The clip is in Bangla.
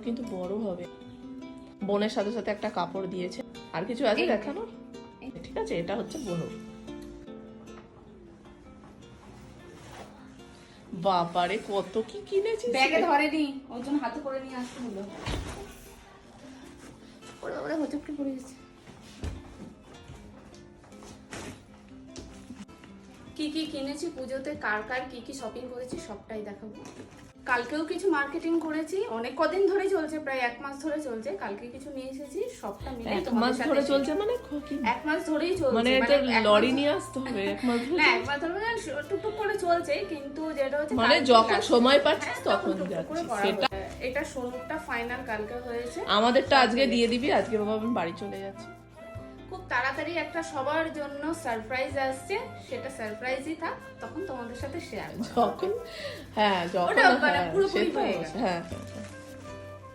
কিন্তু বড় হবে। বোনের সাথে সাথে একটা কাপড় দিয়েছে। আর কিছু আছে দেখানো? ঠিক আছে, এটা হচ্ছে বোনুর। বাবারে কত কি কিনেছিস! ব্যাগে ধরেনি, ওর জন্য হাতে করে নিয়ে আসতে হলো। ওরে ওরে হচপকে পড়ে গেছে। কি কি কিনেছি পুজোতে, কার কার কি কি শপিং করেছি সবটাই দেখাবো। কালকেও কিছু মার্কেটিং করেছি, অনেক কদিন ধরে চলছে, প্রায় 1 মাস ধরে চলছে। কালকে কিছু নিয়ে এসেছি, সবটা মিলে 1 মাস ধরে চলছে মানে কি? 1 মাস ধরেই চলছে, মানে এটা লরি নিয়ে আসতে হবে 1 মাস ধরে? না 1 মাস ধরে মানে টুকটুক করে চলছে, কিন্তু যেটা হচ্ছে মানে যখন সময় পাচ্ছিস হ্যাঁ, তখন টুকটুক করে যাচ্ছিস। করা সেটা হচ্ছে। এটা সোনুরটা ফাইনাল কালকে হয়েছে। আমাদেরটা আজকে দিয়ে দিবি, আজকে বাবা আমি বাড়ি চলে যাচ্ছি। খুব তাড়াতাড়ি একটা সবার জন্য সারপ্রাইজ আসছে, সেটা সারপ্রাইজই থাক, তখন তোমাদের সাথে শেয়ার করব। যখন হ্যাঁ যখন ওটা মানে হ্যাঁ, পুরোপুরি সে তো হয়ে গেল। হ্যাঁ।